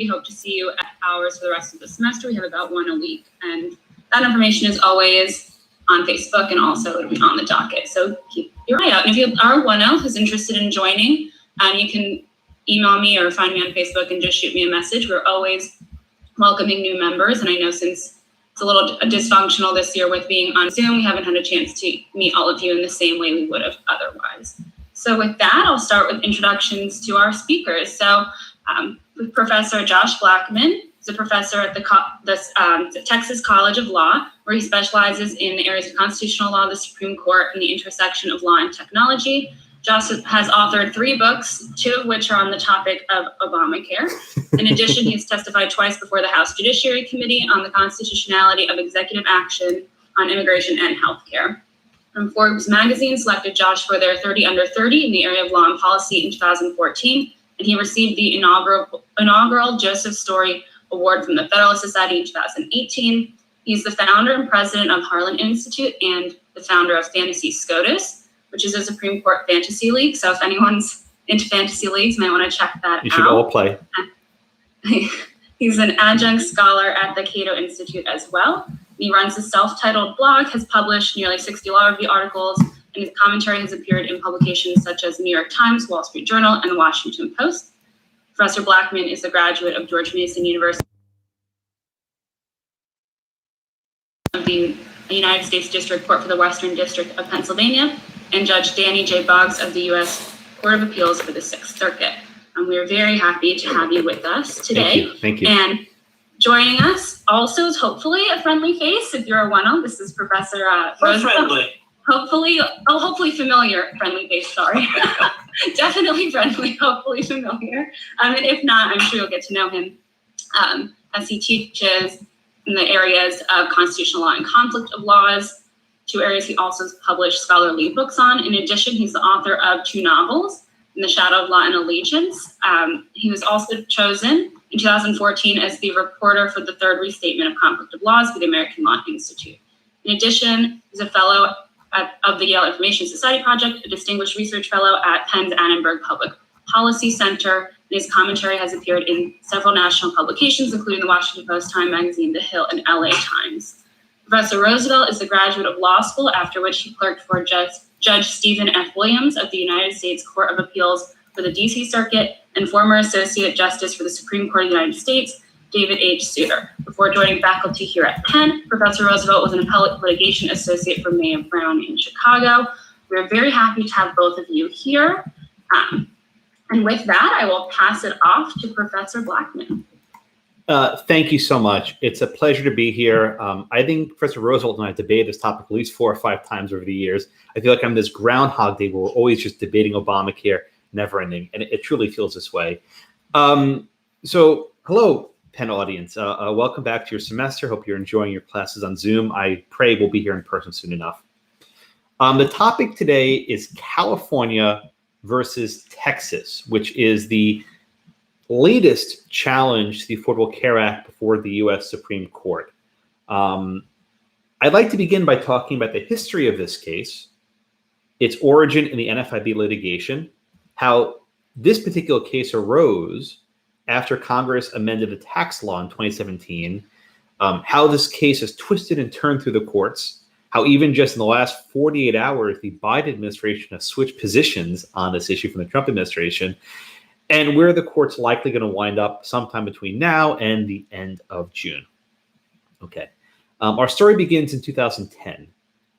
We hope to see you at hours for the rest of the semester. We have about one a week. And that information is always on Facebook and also it'll be on the docket. So keep your eye out. And if you are one who's interested in joining, you can email me or find me on Facebook and just shoot me a message. We're always welcoming new members. And I know since it's a little dysfunctional this year with being on Zoom, we haven't had a chance to meet all of you in the same way we would have otherwise. So with that, I'll start with introductions to our speakers. So Professor Josh Blackman is a professor at the Texas College of Law, where he specializes in the areas of constitutional law, the Supreme Court, and the intersection of law and technology. Josh has authored 3 books, 2 of which are on the topic of Obamacare. In addition, he has testified twice before the House Judiciary Committee on the constitutionality of executive action on immigration and healthcare. Forbes magazine selected Josh for their 30 under 30 in the area of law and policy in 2014, and he received the inaugural Joseph Story Award from the Federalist Society in 2018. He's the founder and president of Harlan Institute and the founder of Fantasy SCOTUS, which is a Supreme Court fantasy league. So if anyone's into fantasy leagues, you might want to check that out. You should all play. He's an adjunct scholar at the Cato Institute as well. He runs a self-titled blog, has published nearly 60 law review articles, and his commentary has appeared in publications such as New York Times, Wall Street Journal, and the Washington Post. Professor Blackman is a graduate of George Mason University of the United States District Court for the Western District of Pennsylvania, and Judge Danny J. Boggs of the U.S. Court of Appeals for the Sixth Circuit. And we're very happy to have you with us today. Thank you. And joining us also is hopefully a friendly face. If you're a one-o, this is Professor Roosevelt. Hopefully familiar friendly face, sorry. Definitely friendly, hopefully familiar. And if not, I'm sure you'll get to know him as he teaches in the areas of constitutional law and conflict of laws, 2 areas he also has published scholarly books on. In addition, he's the author of 2 novels, In the Shadow of Law and Allegiance. He was also chosen in 2014 as the reporter for the 3rd Restatement of Conflict of Laws for the American Law Institute. In addition, he's a fellow of the Yale Information Society Project, a distinguished research fellow at Penn's Annenberg Public Policy Center, and his commentary has appeared in several national publications, including the Washington Post, Time Magazine, The Hill, and LA Times. Professor Roosevelt is a graduate of law school, after which he clerked for Judge Stephen F. Williams of the United States Court of Appeals for the D.C. Circuit and former Associate Justice for the Supreme Court of the United States, David H. Souter. Before joining faculty here at Penn, Professor Roosevelt was an appellate litigation associate for Mayer Brown in Chicago. We're very happy to have both of you here. And with that, I will pass it off to Professor Blackman. Thank you so much. It's a pleasure to be here. I think Professor Roosevelt and I have debated this topic at least 4 or 5 times over the years. I feel like I'm this Groundhog Day where we're always just debating Obamacare, never ending, and it truly feels this way. So hello, Penn audience. Welcome back to your semester. Hope you're enjoying your classes on Zoom. I pray we'll be here in person soon enough. The topic today is California versus Texas, which is the latest challenge to the Affordable Care Act before the U.S. Supreme Court. I'd like to begin by talking about the history of this case, its origin in the NFIB litigation, how this particular case arose after Congress amended the tax law in 2017, how this case has twisted and turned through the courts, how even just in the last 48 hours, the Biden administration has switched positions on this issue from the Trump administration, and where the court's likely going to wind up sometime between now and the end of June. Okay. Our story begins in 2010,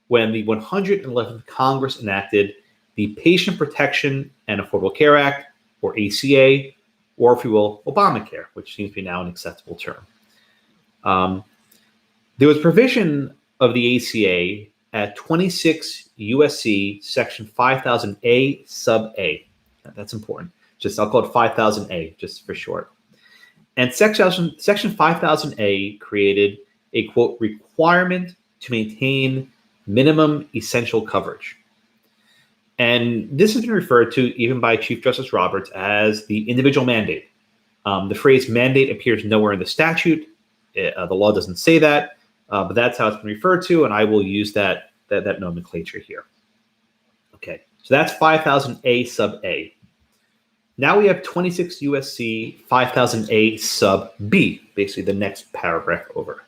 when the 111th Congress enacted the Patient Protection and Affordable Care Act, or ACA, or if you will, Obamacare, which seems to be now an acceptable term. There was provision of the ACA at 26 USC section 5000A sub A. That's important. I'll call it 5000A just for short. And section 5000A created a, quote, requirement to maintain minimum essential coverage. And this has been referred to even by Chief Justice Roberts as the individual mandate. The phrase mandate appears nowhere in the statute. The law doesn't say that, but that's how it's been referred to, and I will use that nomenclature here. Okay, so that's 5000A sub A. Now we have 26 USC 5000A sub B, basically the next paragraph over.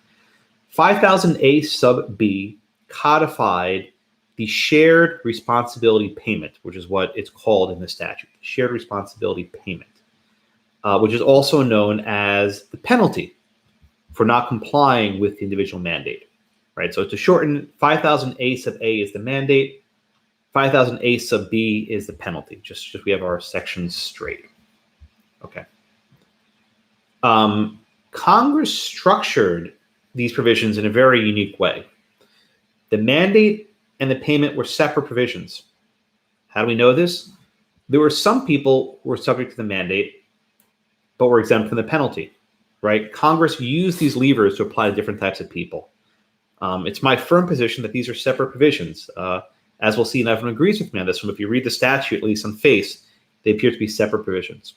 5000A sub B codified the shared responsibility payment, which is what it's called in the statute, shared responsibility payment, which is also known as the penalty for not complying with the individual mandate, right? So to shorten, 5000A sub A is the mandate, 5000A sub B is the penalty, just we have our sections straight. Okay. Congress structured these provisions in a very unique way. The mandate and the payment were separate provisions. How do we know this? There were some people who were subject to the mandate, but were exempt from the penalty, right? Congress used these levers to apply to different types of people. It's my firm position that these are separate provisions. As we'll see, and everyone agrees with me on this one. If you read the statute, at least on face, they appear to be separate provisions.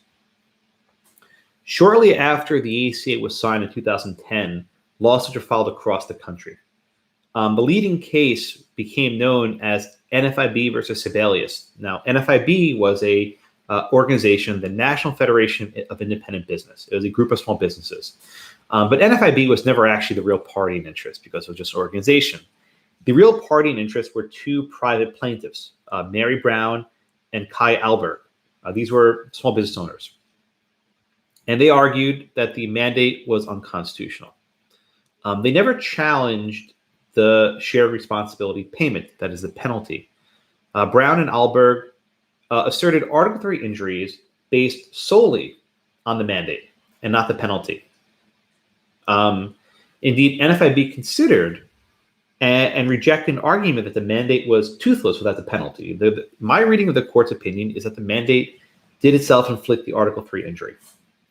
Shortly after the ACA was signed in 2010, lawsuits were filed across the country. The leading case became known as NFIB versus Federalist. Now, NFIB was a organization, the National Federation of Independent Business. It was a group of small businesses. But NFIB was never actually the real party in interest because it was just an organization. The real party in interest were two private plaintiffs, Mary Brown and Kai Alberg. These were small business owners. And they argued that the mandate was unconstitutional. They never challenged the shared responsibility payment, that is the penalty. Brown and Alberg asserted Article III injuries based solely on the mandate and not the penalty. Indeed, NFIB considered and rejected an argument that the mandate was toothless without the penalty. My reading of the court's opinion is that the mandate did itself inflict the Article III injury.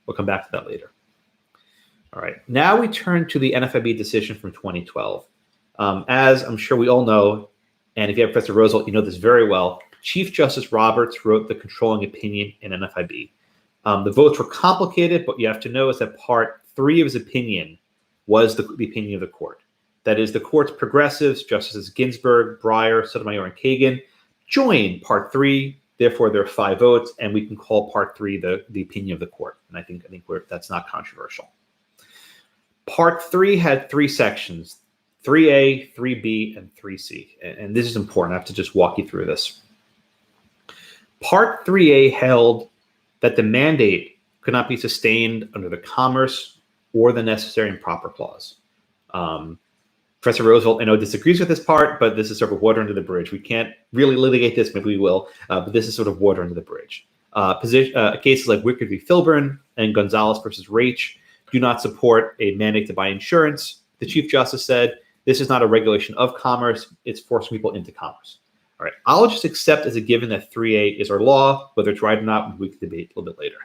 We'll come back to that later. All right, now we turn to the NFIB decision from 2012. As I'm sure we all know, and if you have Professor Roosevelt, you know this very well, Chief Justice Roberts wrote the controlling opinion in NFIB. The votes were complicated, but you have to know is that Part 3 of his opinion was the opinion of the court. That is, the court's progressives, Justices Ginsburg, Breyer, Sotomayor, and Kagan, joined Part 3. Therefore, there are 5 votes, and we can call Part 3 the opinion of the court. And I think that's not controversial. Part 3 had 3 sections, 3A, 3B, and 3C. And this is important. I have to just walk you through this. Part 3A held that the mandate could not be sustained under the Commerce or the Necessary and Proper Clause. Professor Roosevelt, I know, disagrees with this part, but this is sort of water under the bridge. We can't really litigate this, maybe we will, but this is sort of water under the bridge. Cases like Wickard v. Filburn and Gonzalez versus Raich do not support a mandate to buy insurance. The Chief Justice said, this is not a regulation of commerce, it's forcing people into commerce. All right, I'll just accept as a given that 3A is our law, whether it's right or not, we can debate a little bit later.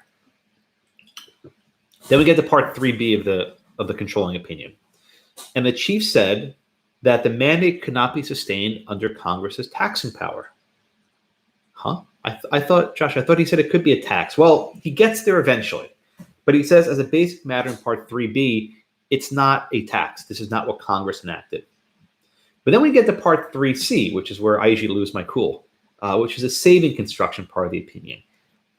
Then we get to Part 3B of the controlling opinion. And the chief said that the mandate could not be sustained under Congress's taxing power. Huh? I thought he said it could be a tax. Well, he gets there eventually. But he says as a basic matter in Part 3B, it's not a tax. This is not what Congress enacted. But then we get to Part 3C, which is where I usually lose my cool, which is a saving construction part of the opinion.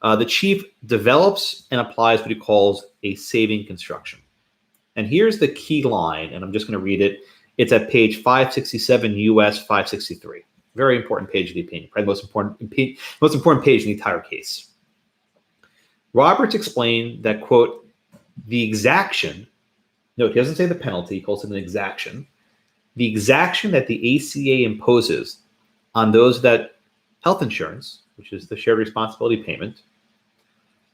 The chief develops and applies what he calls a saving construction. And here's the key line, and I'm just going to read it. It's at page 567 US 563. Very important page of the opinion, probably the most important page in the entire case. Roberts explained that, quote, the exaction, note, he doesn't say the penalty, he calls it an exaction. The exaction that the ACA imposes on those that health insurance, which is the shared responsibility payment,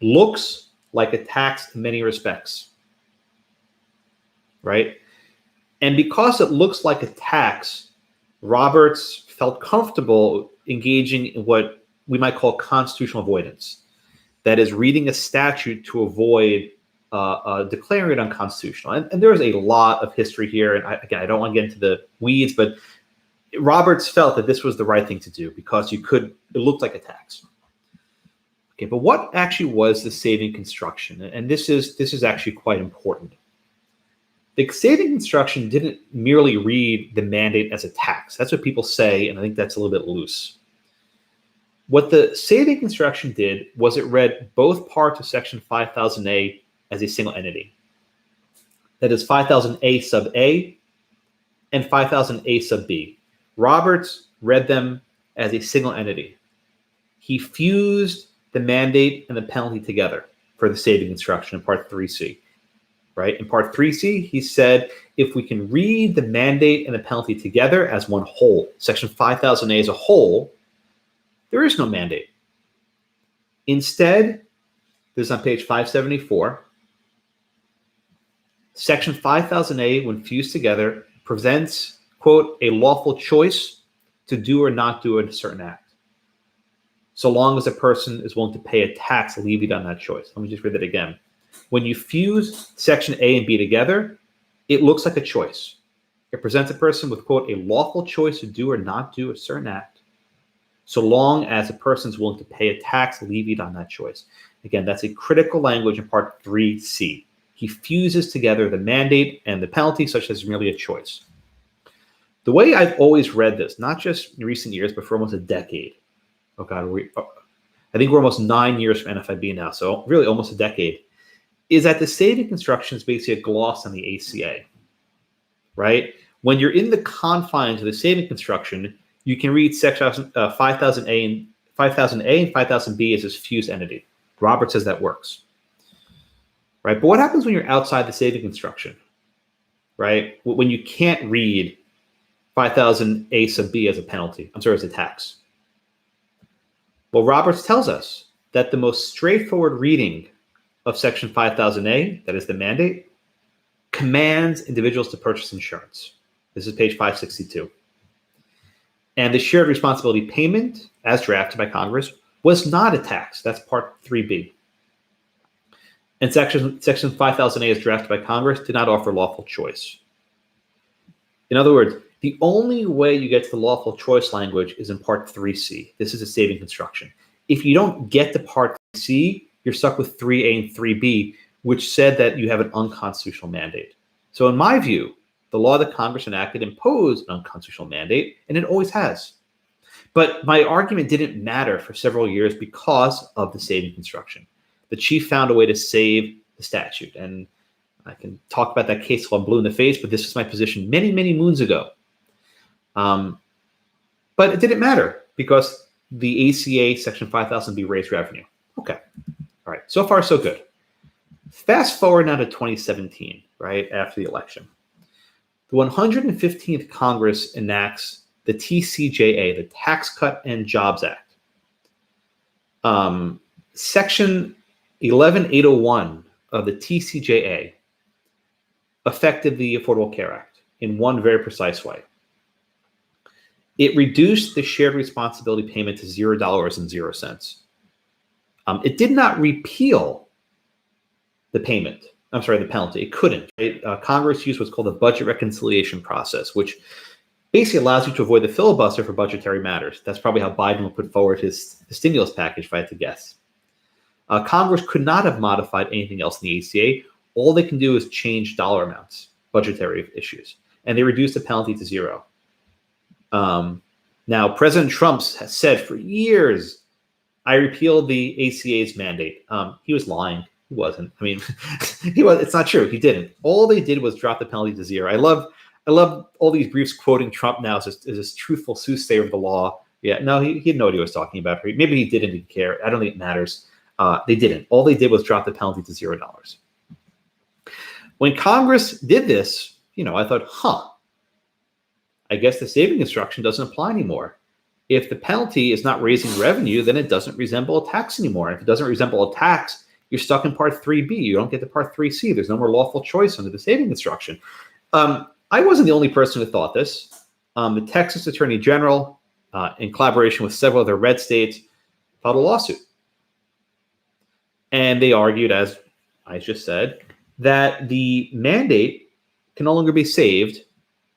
looks like a tax in many respects. Right? And because it looks like a tax, Roberts felt comfortable engaging in what we might call constitutional avoidance. That is, reading a statute to avoid declaring it unconstitutional. And there is a lot of history here. And I don't want to get into the weeds, but Roberts felt that this was the right thing to do because it looked like a tax. Okay, but what actually was the saving construction? And this is actually quite important. The saving construction didn't merely read the mandate as a tax. That's what people say, and I think that's a little bit loose. What the saving construction did was it read both parts of Section 5000A as a single entity. That is 5000A sub A and 5000A sub B. Robertss read them as a single entity. He fused the mandate and the penalty together for the saving construction in Part 3C. Right? In Part 3C, he said, if we can read the mandate and the penalty together as one whole, Section 5000A as a whole, there is no mandate. Instead, this is on page 574, Section 5000A, when fused together, presents, quote, a lawful choice to do or not do a certain act, so long as a person is willing to pay a tax levied on that choice. Let me just read that again. When you fuse Section A and B together, it looks like a choice. It presents a person with, quote, a lawful choice to do or not do a certain act, so long as a person is willing to pay a tax levied on that choice. Again, that's a critical language in Part 3C. He fuses together the mandate and the penalty such as merely a choice. The way I've always read this, not just in recent years, but for almost a decade. Oh God, I think we're almost 9 years from NFIB now, so really almost a decade, is that the saving construction is basically a gloss on the ACA, right? When you're in the confines of the saving construction, you can read Section 5000A and 5000B as this fused entity. Robertss says that works, right? But what happens when you're outside the saving construction, right? When you can't read 5000A sub B as a penalty, as a tax? Well, Robertss tells us that the most straightforward reading of Section 5000A, that is the mandate, commands individuals to purchase insurance. This is page 562. And the shared responsibility payment, as drafted by Congress, was not a tax. That's Part 3B. And Section 5000A, as drafted by Congress, did not offer lawful choice. In other words, the only way you get to the lawful choice language is in Part 3C. This is a saving construction. If you don't get to Part 3C, you're stuck with 3A and 3B, which said that you have an unconstitutional mandate. So in my view, the law that Congress enacted imposed an unconstitutional mandate, and it always has. But my argument didn't matter for several years because of the saving construction. The chief found a way to save the statute. And I can talk about that case till I'm blue in the face, but this was my position many, many moons ago. But it didn't matter because the ACA Section 5000B raised revenue. Okay. All right. So far, so good. Fast forward now to 2017, right after the election. The 115th Congress enacts the TCJA, the Tax Cut and Jobs Act. Section 11801 of the TCJA affected the Affordable Care Act in one very precise way. It reduced the shared responsibility payment to $0.00. It did not repeal the penalty. It couldn't. Right? Congress used what's called the budget reconciliation process, which basically allows you to avoid the filibuster for budgetary matters. That's probably how Biden will put forward his stimulus package, if I had to guess. Congress could not have modified anything else in the ACA. All they can do is change dollar amounts, budgetary issues, and they reduced the penalty to zero. Now, President Trump has said for years, I repealed the ACA's mandate. He was lying. He wasn't. I mean, he was. It's not true. He didn't. All they did was drop the penalty to zero. I love all these briefs quoting Trump now as this truthful soothsayer of the law. Yeah, no, he didn't know what he was talking about. Maybe he didn't care. I don't think it matters. They didn't. All they did was drop the penalty to $0. When Congress did this, I thought, I guess the saving construction doesn't apply anymore. If the penalty is not raising revenue, then it doesn't resemble a tax anymore. If it doesn't resemble a tax, you're stuck in Part 3B. You don't get to Part 3C. There's no more lawful choice under the saving construction. I wasn't the only person who thought this. The Texas Attorney General, in collaboration with several other red states, filed a lawsuit. And they argued, as I just said, that the mandate can no longer be saved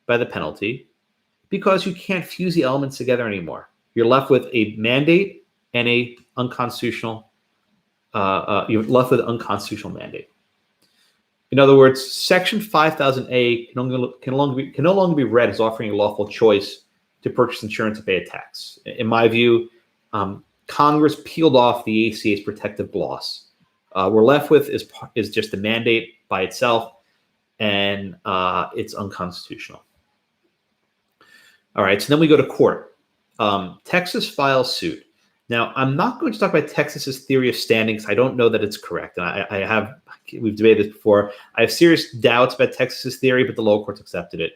by the penalty because you can't fuse the elements together anymore. You're left with a mandate and a unconstitutional. You're left with an unconstitutional mandate. In other words, Section 5000A can no longer be read as offering a lawful choice to purchase insurance and pay a tax. In my view, Congress peeled off the ACA's protective gloss. We're left with is just the mandate by itself, and it's unconstitutional. All right, so then we go to court. Texas files suit. Now, I'm not going to talk about Texas's theory of standing because I don't know that it's correct. And we've debated this before. I have serious doubts about Texas's theory, but the lower courts accepted it.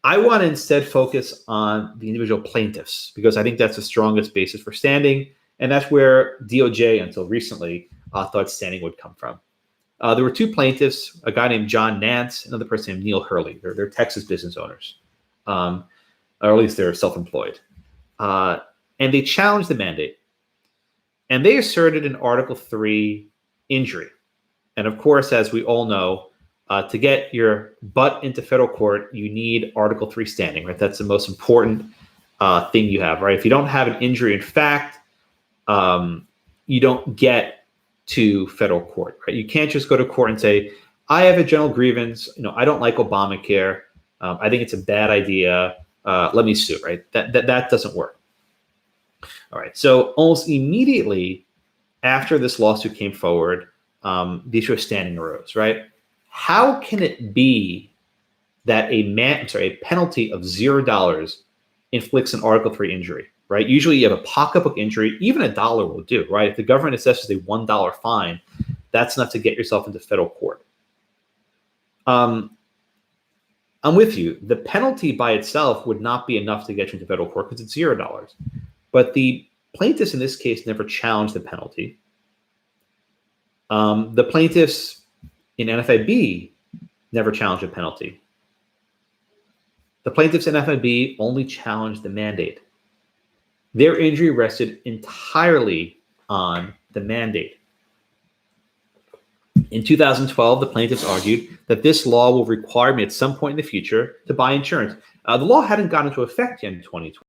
I want to instead focus on the individual plaintiffs because I think that's the strongest basis for standing. And that's where DOJ, until recently, thought standing would come from. There were two plaintiffs, a guy named John Nance, another person named Neil Hurley. They're Texas business owners, or at least they're self-employed. And they challenged the mandate. And they asserted an Article 3 injury. And of course, as we all know, to get your butt into federal court, you need Article 3 standing, right? That's the most important thing you have, right? If you don't have an injury in fact, you don't get to federal court, right? You can't just go to court and say, I have a general grievance. I don't like Obamacare. I think it's a bad idea. Let me sue, right? That doesn't work. All right. So almost immediately after this lawsuit came forward, the issue of standing arose, right? How can it be that a penalty of $0 inflicts an Article 3 injury, right? Usually you have a pocketbook injury, even $1 will do, right? If the government assesses a $1 fine, that's enough to get yourself into federal court. I'm with you. The penalty by itself would not be enough to get you into federal court because it's $0. But the plaintiffs in this case never challenged the penalty. The plaintiffs in NFIB never challenged a penalty. The plaintiffs in NFIB only challenged the mandate. Their injury rested entirely on the mandate. In 2012, the plaintiffs argued that this law will require me at some point in the future to buy insurance. The law hadn't gone into effect yet in 2020.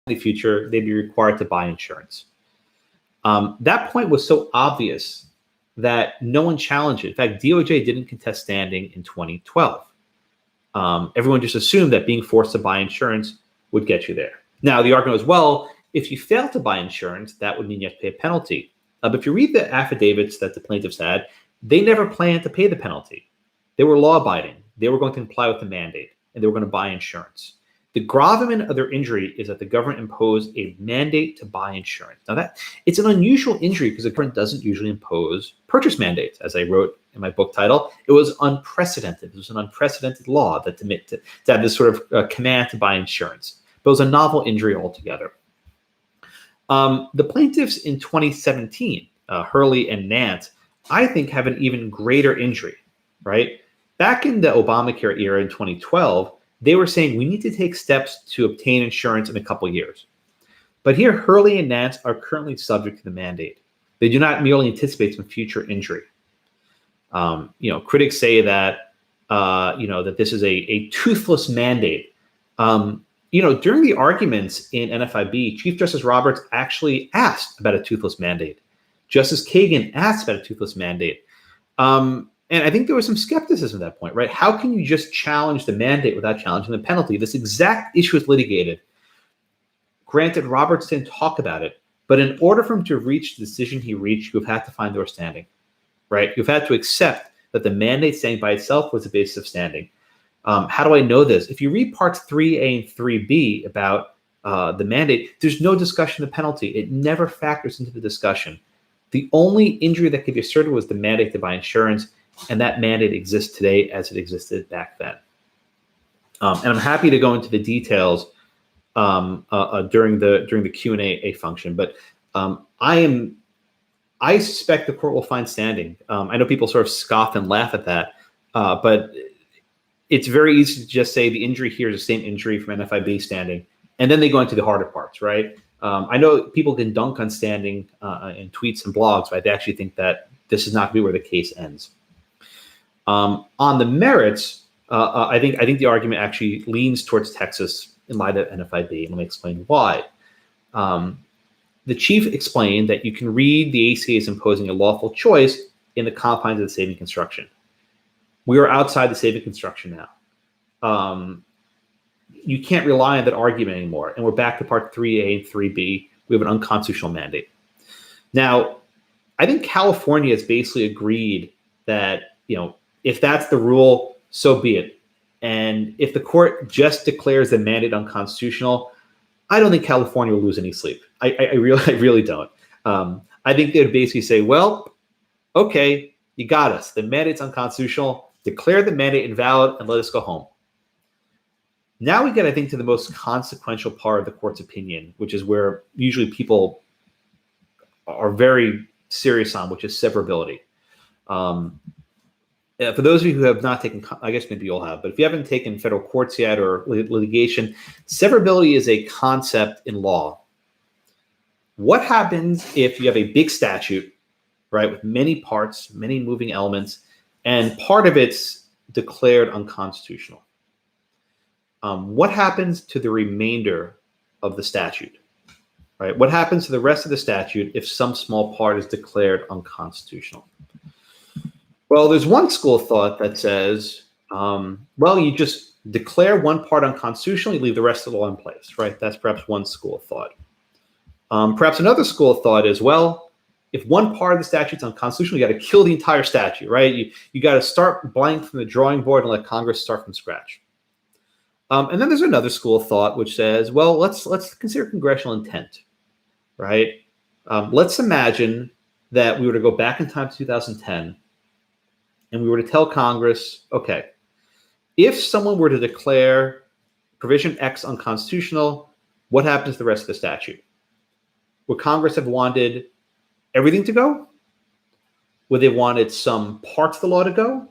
In the future, they'd be required to buy insurance. That point was so obvious that no one challenged it. In fact, DOJ didn't contest standing in 2012. Everyone just assumed that being forced to buy insurance would get you there. Now, the argument was, well, if you fail to buy insurance, that would mean you have to pay a penalty. But if you read the affidavits that the plaintiffs had, they never planned to pay the penalty. They were law-abiding. They were going to comply with the mandate, and they were going to buy insurance. The gravamen of their injury is that the government imposed a mandate to buy insurance. Now, it's an unusual injury because the government doesn't usually impose purchase mandates, as I wrote in my book title. It was unprecedented. It was an unprecedented law that to have this sort of command to buy insurance. But it was a novel injury altogether. The plaintiffs in 2017, Hurley and Nance, I think have an even greater injury, right? Back in the Obamacare era in 2012, they were saying we need to take steps to obtain insurance in a couple years. But here, Hurley and Nance are currently subject to the mandate. They do not merely anticipate some future injury. Critics say that, that this is a toothless mandate. During the arguments in NFIB, Chief Justice Roberts actually asked about a toothless mandate. Justice Kagan asked about a toothless mandate. And I think there was some skepticism at that point, right? How can you just challenge the mandate without challenging the penalty? This exact issue is litigated. Granted, Roberts didn't talk about it, but in order for him to reach the decision he reached, you've had to find their standing, right? You've had to accept that the mandate standing by itself was the basis of standing. How do I know this? If you read parts 3A and 3B about the mandate, there's no discussion of the penalty. It never factors into the discussion. The only injury that could be asserted was the mandate to buy insurance, and that mandate exists today as it existed back then. And I'm happy to go into the details during the Q&A function, but I suspect the court will find standing. I know people sort of scoff and laugh at that, but it's very easy to just say the injury here is the same injury from NFIB standing, and then they go into the harder parts, right? I know people can dunk on standing in tweets and blogs, but I actually think that this is not going to be where the case ends. On the merits, I think the argument actually leans towards Texas in light of NFIB, and let me explain why. The chief explained that you can read the ACA as imposing a lawful choice in the confines of the saving construction. We are outside the saving construction now. You can't rely on that argument anymore, and we're back to part 3A and 3B, we have an unconstitutional mandate. Now, I think California has basically agreed that, if that's the rule, so be it. And if the court just declares the mandate unconstitutional, I don't think California will lose any sleep. I really don't. I think they would basically say, well, okay, you got us. The mandate's unconstitutional. Declare the mandate invalid and let us go home. Now we get, I think, to the most consequential part of the court's opinion, which is where usually people are very serious on, which is severability. For those of you who have not taken, I guess maybe you'll have, but if you haven't taken federal courts yet or litigation, severability is a concept in law. What happens if you have a big statute, right, with many parts, many moving elements, and part of it's declared unconstitutional? What happens to the remainder of the statute, right? What happens to the rest of the statute if some small part is declared unconstitutional? Well, there's one school of thought that says, well, you just declare one part unconstitutional, you leave the rest of the law in place, right? That's perhaps one school of thought. Perhaps another school of thought is, well, if one part of the statute is unconstitutional, you got to kill the entire statute, right? You got to start blank from the drawing board and let Congress start from scratch. And then there's another school of thought which says, well, let's consider congressional intent, right? Let's imagine that we were to go back in time to 2010 and we were to tell Congress, okay, if someone were to declare provision X unconstitutional, what happens to the rest of the statute? Would Congress have wanted everything to go? Would they wanted some parts of the law to go?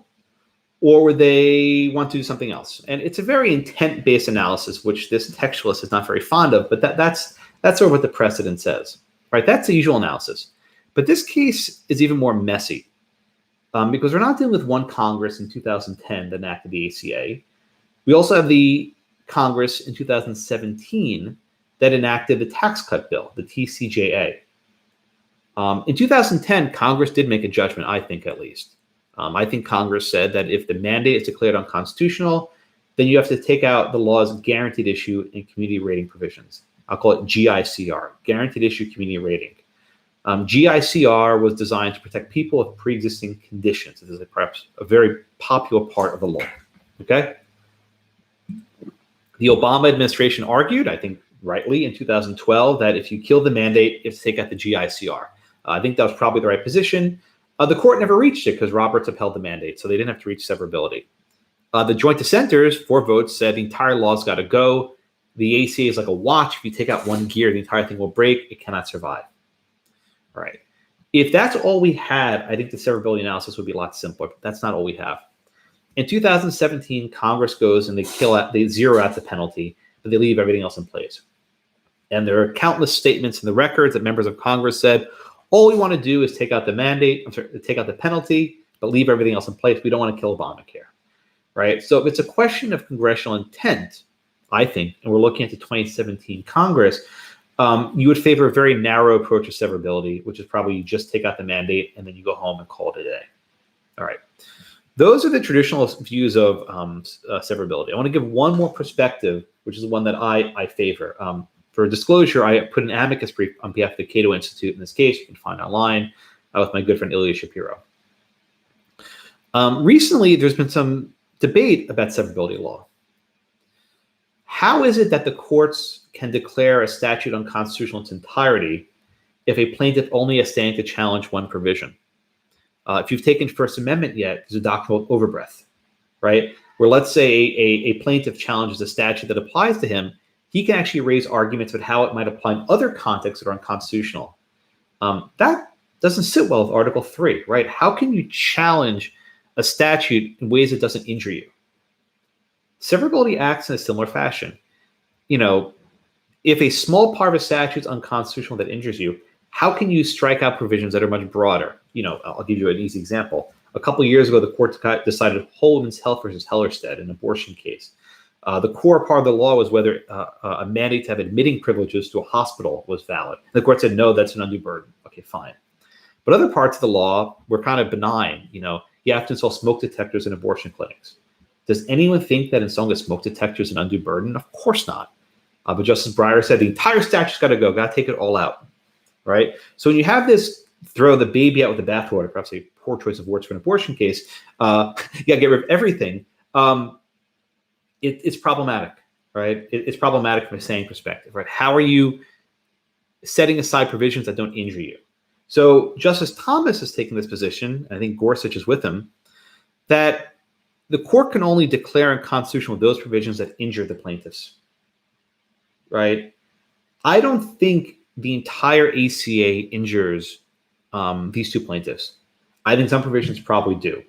Or would they want to do something else? And it's a very intent-based analysis, which this textualist is not very fond of, but that's sort of what the precedent says, right? That's the usual analysis. But this case is even more messy because we're not dealing with one Congress in 2010 that enacted the ACA. We also have the Congress in 2017 that enacted the tax cut bill, the TCJA. In 2010, Congress did make a judgment, I think at least. I think Congress said that if the mandate is declared unconstitutional, then you have to take out the law's guaranteed issue and community rating provisions. I'll call it GICR, guaranteed issue community rating. GICR was designed to protect people with pre-existing conditions. This is perhaps a very popular part of the law, okay? The Obama administration argued, I think rightly, in 2012, that if you kill the mandate, you have to take out the GICR. I think that was probably the right position. The court never reached it because Robertss upheld the mandate, so they didn't have to reach severability. The joint dissenters, 4 votes, said the entire law's got to go. The ACA is like a watch. If you take out one gear, the entire thing will break. It cannot survive. All right. If that's all we had, I think the severability analysis would be a lot simpler. But that's not all we have. In 2017, Congress goes and they zero out the penalty, but they leave everything else in place. And there are countless statements in the records that members of Congress said, all we want to do is take out the mandate, take out the penalty, but leave everything else in place. We don't want to kill Obamacare, right? So if it's a question of congressional intent, I think, and we're looking at the 2017 Congress, you would favor a very narrow approach of severability, which is probably you just take out the mandate and then you go home and call it a day. All right. Those are the traditional views of severability. I want to give one more perspective, which is the one that I favor. For disclosure, I put an amicus brief on behalf of the Cato Institute in this case. You can find online with my good friend Ilya Shapiro. Recently, there's been some debate about severability law. How is it that the courts can declare a statute unconstitutional in its entirety if a plaintiff only has standing to challenge one provision? If you've taken First Amendment yet, there's a doctrine of overbreadth, right? Where let's say a plaintiff challenges a statute that applies to him, he can actually raise arguments about how it might apply in other contexts that are unconstitutional. That doesn't sit well with Article 3, right? How can you challenge a statute in ways that doesn't injure you? Severability acts in a similar fashion. You know, if a small part of a statute is unconstitutional that injures you, how can you strike out provisions that are much broader? You know, I'll give you an easy example. A couple of years ago, the court decided Women's Health versus Hellerstedt, an abortion case. The core part of the law was whether a mandate to have admitting privileges to a hospital was valid. The court said, no, that's an undue burden. Okay, fine. But other parts of the law were kind of benign. You know, you have to install smoke detectors in abortion clinics. Does anyone think that installing a smoke detector is an undue burden? Of course not. But Justice Breyer said the entire statute's got to go, got to take it all out, right? So when you have this throw the baby out with the bathwater, perhaps a poor choice of words for an abortion case, you got to get rid of everything. It's problematic, right? It's problematic from a saying perspective, right? How are you setting aside provisions that don't injure you? So Justice Thomas has taken this position, and I think Gorsuch is with him, that the court can only declare unconstitutional those provisions that injure the plaintiffs, right? I don't think the entire ACA injures these two plaintiffs. I think some provisions probably do.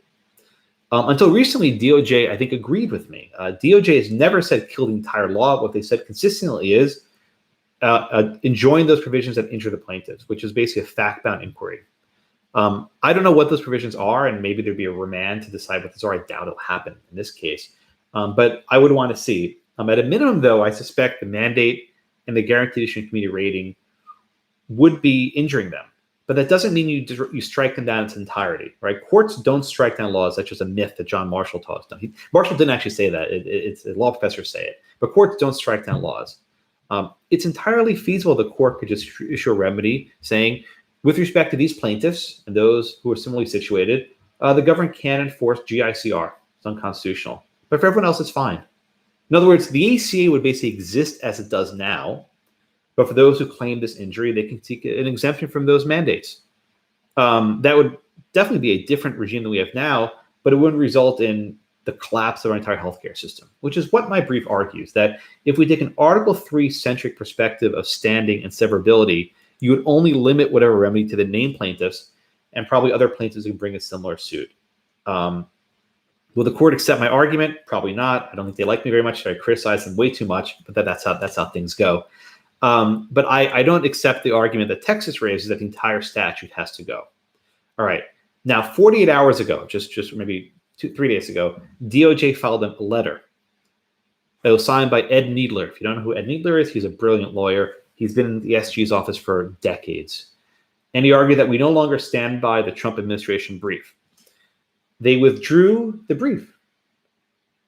Until recently, DOJ, I think, agreed with me. DOJ has never said kill the entire law. What they said consistently is enjoin those provisions that injure the plaintiffs, which is basically a fact-bound inquiry. I don't know what those provisions are, and maybe there'd be a remand to decide what those are. I doubt it'll happen in this case, but I would want to see. At a minimum, though, I suspect the mandate and the guaranteed issuing committee rating would be injuring them. But that doesn't mean you strike them down in its entirety, right? Courts don't strike down laws. That's just a myth that John Marshall taught us. Marshall didn't actually say that. It's law professors say it. But courts don't strike down laws. It's entirely feasible the court could just issue a remedy saying, with respect to these plaintiffs and those who are similarly situated, the government can enforce GICR. It's unconstitutional. But for everyone else, it's fine. In other words, the ACA would basically exist as it does now. But for those who claim this injury, they can seek an exemption from those mandates. That would definitely be a different regime than we have now, but it wouldn't result in the collapse of our entire healthcare system, which is what my brief argues, that if we take an Article 3-centric perspective of standing and severability, you would only limit whatever remedy to the named plaintiffs and probably other plaintiffs who can bring a similar suit. Will the court accept my argument? Probably not. I don't think they like me very much. I criticize them way too much, but that's how things go. But I don't accept the argument that Texas raises that the entire statute has to go. All right. Now, 48 hours ago, just maybe 3 days ago, DOJ filed a letter. It was signed by Ed Needler. If you don't know who Ed Needler is, he's a brilliant lawyer. He's been in the SG's office for decades. And he argued that we no longer stand by the Trump administration brief. They withdrew the brief.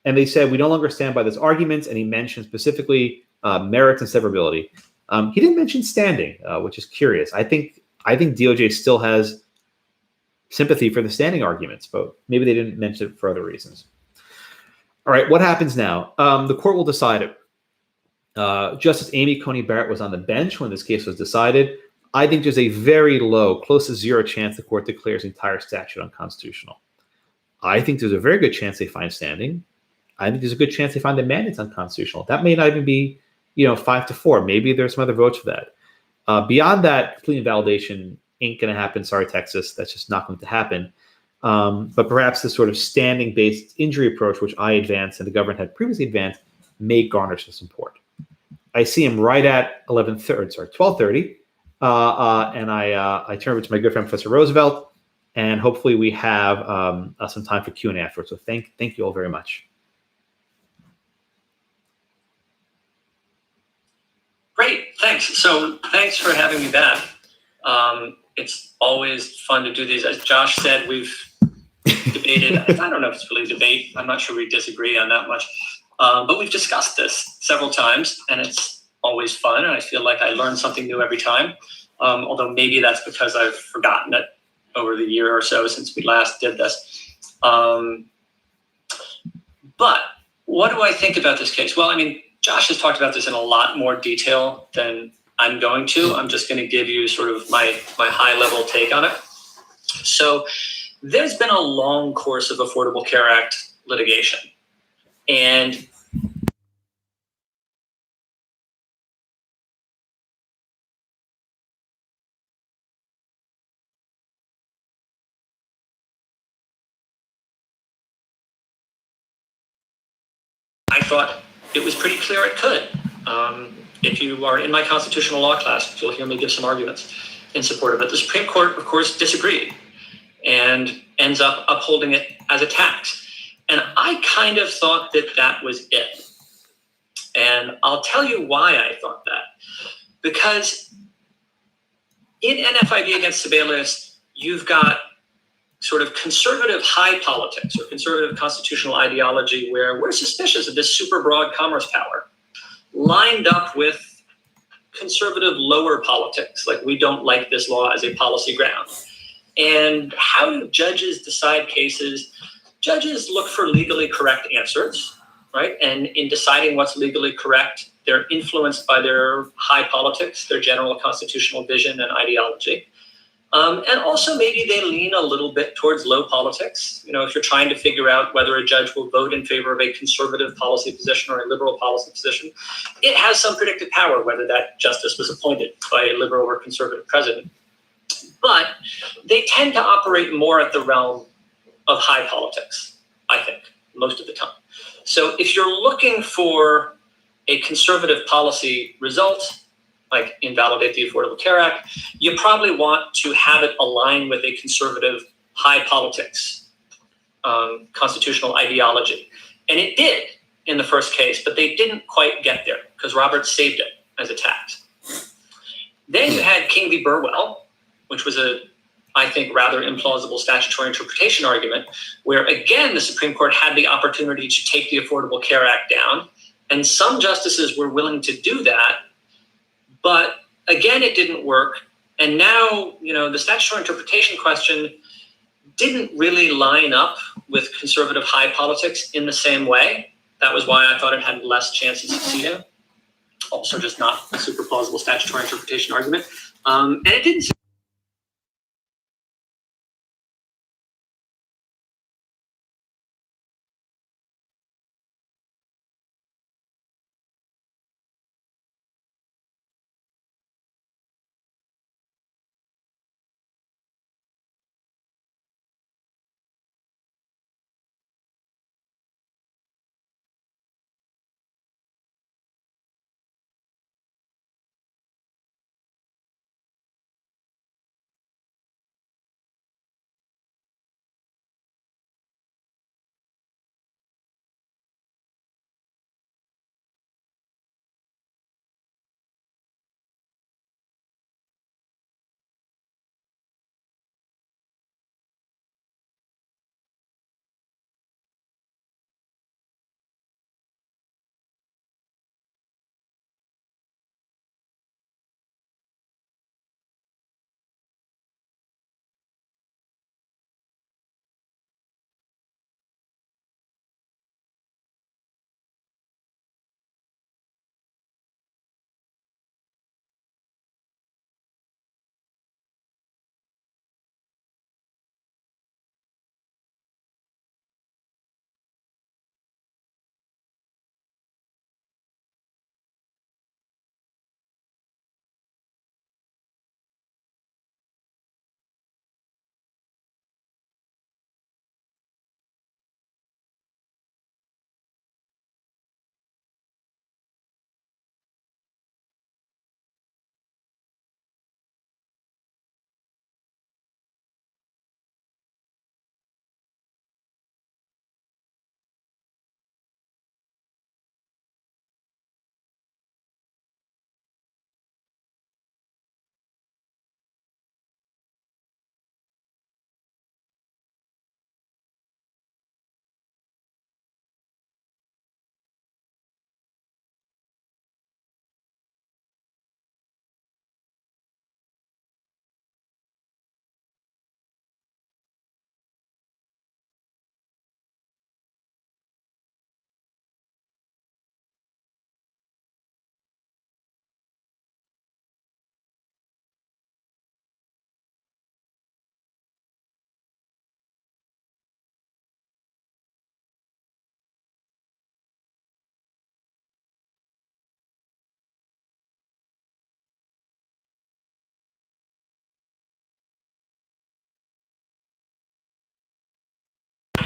And they said, we no longer stand by those arguments. And he mentioned specifically merits and severability. He didn't mention standing, which is curious. I think DOJ still has sympathy for the standing arguments, but maybe they didn't mention it for other reasons. All right, what happens now? The court will decide it. Justice Amy Coney Barrett was on the bench when this case was decided. I think there's a very low, close to zero chance the court declares the entire statute unconstitutional. I think there's a very good chance they find standing. I think there's a good chance they find the mandates unconstitutional. That may not even be, 5-4. Maybe there's some other votes for that. Beyond that, complete invalidation ain't going to happen. Sorry, Texas. That's just not going to happen. But perhaps the sort of standing-based injury approach, which I advanced and the government had previously advanced, may garner some support. I see him right at 12:30, and I turn over to my good friend Professor Roosevelt, and hopefully we have some time for Q&A afterwards. So thank you all very much. Great, thanks. So thanks for having me back. It's always fun to do these. As Josh said, we've debated. I don't know if it's really a debate. I'm not sure we disagree on that much. But we've discussed this several times, and it's always fun. And I feel like I learn something new every time, although maybe that's because I've forgotten it over the year or so since we last did this. But what do I think about this case? Well, I mean, Josh has talked about this in a lot more detail than I'm going to. I'm just going to give you sort of my high-level take on it. So there's been a long course of Affordable Care Act litigation. And I thought it was pretty clear it could. If you are in my constitutional law class, you'll hear me give some arguments in support of it. The Supreme Court, of course, disagreed and ends up upholding it as a tax. And I kind of thought that was it. And I'll tell you why I thought that. Because in NFIB against Federalist, you've got sort of conservative high politics or conservative constitutional ideology where we're suspicious of this super broad commerce power. lined up with conservative lower politics, like we don't like this law as a policy ground. And how do judges decide cases? Judges look for legally correct answers, right? And in deciding what's legally correct, they're influenced by their high politics, their general constitutional vision and ideology. And also maybe they lean a little bit towards low politics. You know, if you're trying to figure out whether a judge will vote in favor of a conservative policy position or a liberal policy position, it has some predictive power whether that justice was appointed by a liberal or conservative president. But they tend to operate more at the realm of high politics, I think, most of the time. So if you're looking for a conservative policy result, like invalidate the Affordable Care Act, you probably want to have it align with a conservative high politics constitutional ideology. And it did in the first case, but they didn't quite get there because Roberts saved it as a tax. Then you had King v. Burwell, which was I think, rather implausible statutory interpretation argument, where again, the Supreme Court had the opportunity to take the Affordable Care Act down, and some justices were willing to do that. But again, it didn't work. And now, you know, the statutory interpretation question didn't really line up with conservative high politics in the same way. That was why I thought it had less chance of succeeding. Also just not a super plausible statutory interpretation argument. And it didn't.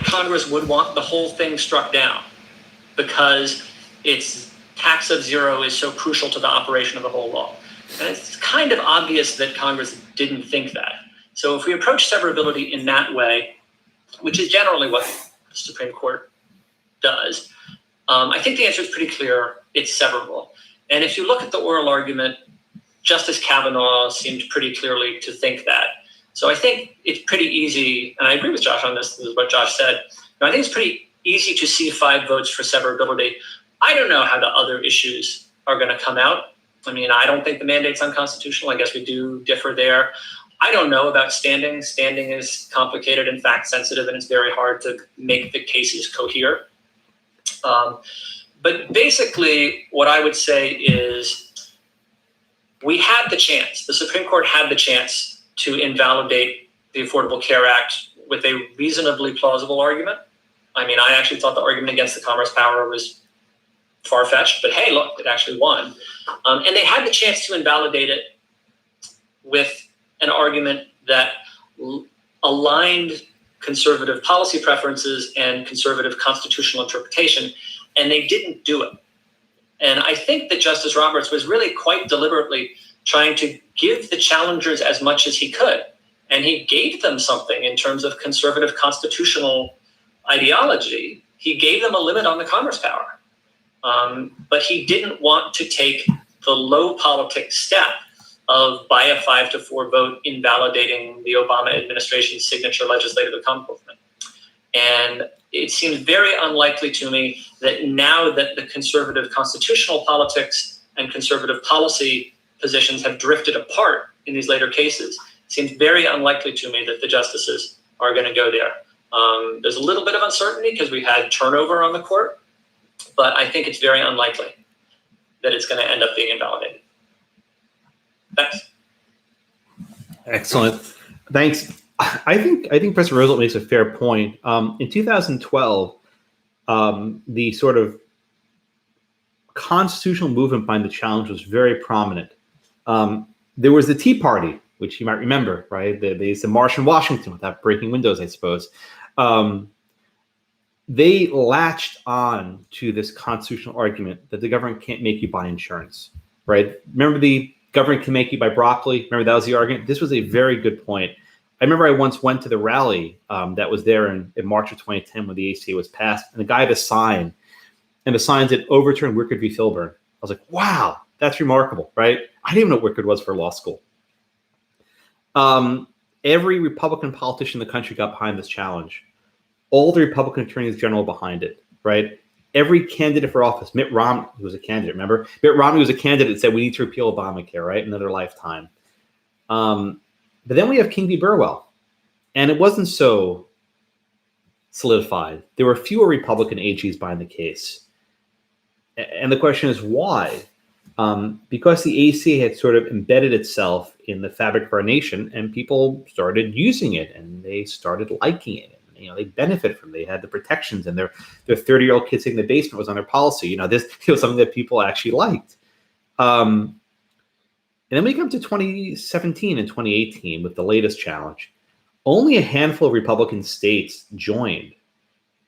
Congress would want the whole thing struck down because its tax of zero is so crucial to the operation of the whole law. And it's kind of obvious that Congress didn't think that. So if we approach severability in that way, which is generally what the Supreme Court does, I think the answer is pretty clear. It's severable. And if you look at the oral argument, Justice Kavanaugh seemed pretty clearly to think that. So I think it's pretty easy, and I agree with Josh on this is what Josh said. I think it's pretty easy to see 5 votes for severability. I don't know how the other issues are going to come out. I mean, I don't think the mandate's unconstitutional. I guess we do differ there. I don't know about standing. Standing is complicated and fact sensitive, and it's very hard to make the cases cohere. But basically, what I would say is we had the chance, the Supreme Court had the chance to invalidate the Affordable Care Act with a reasonably plausible argument. I mean, I actually thought the argument against the Commerce Power was far-fetched, but hey, look, it actually won. And they had the chance to invalidate it with an argument that aligned conservative policy preferences and conservative constitutional interpretation, and they didn't do it. And I think that Justice Roberts was really quite deliberately trying to give the challengers as much as he could. And he gave them something in terms of conservative constitutional ideology. He gave them a limit on the Commerce Power. But he didn't want to take the low politics step of, by a 5-4 vote, invalidating the Obama administration's signature legislative accomplishment. And it seems very unlikely to me that now that the conservative constitutional politics and conservative policy positions have drifted apart in these later cases, it seems very unlikely to me that the justices are going to go there. There's a little bit of uncertainty because we had turnover on the court, but I think it's very unlikely that it's going to end up being invalidated. Thanks. Excellent. Thanks. I think Professor Roosevelt makes a fair point. In 2012, the sort of constitutional movement behind the challenge was very prominent. There was the Tea Party, which you might remember, right? They used to march in Washington without breaking windows, I suppose. They latched on to this constitutional argument that the government can't make you buy insurance, right? Remember the government can make you buy broccoli? Remember that was the argument? This was a very good point. I remember I once went to the rally that was there in March of 2010 when the ACA was passed, and the guy had a sign, and the sign said, "Overturn Wickard v. Filburn." I was like, wow, that's remarkable, right? I didn't even know what Wickard was for law school. Every Republican politician in the country got behind this challenge. All the Republican attorneys general behind it, right? Every candidate for office, Mitt Romney was a candidate, remember? Mitt Romney was a candidate that said we need to repeal Obamacare, right? Another lifetime. But then we have King v. Burwell, and it wasn't so solidified. There were fewer Republican AGs behind the case. And the question is why? Because the ACA had sort of embedded itself in the fabric of our nation, and people started using it, and they started liking it. And, they benefited from it. They had the protections, and their 30-year-old kid sitting in the basement was on their policy. This was something that people actually liked. And then we come to 2017 and 2018 with the latest challenge. Only a handful of Republican states joined.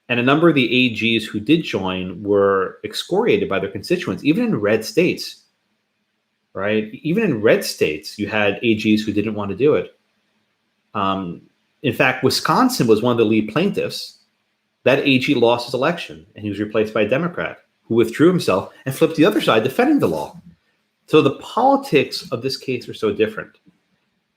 And a number of the AGs who did join were excoriated by their constituents, even in red states, right? Even in red states, you had AGs who didn't want to do it. In fact, Wisconsin was one of the lead plaintiffs. That AG lost his election, and he was replaced by a Democrat who withdrew himself and flipped to the other side, defending the law. So the politics of this case are so different.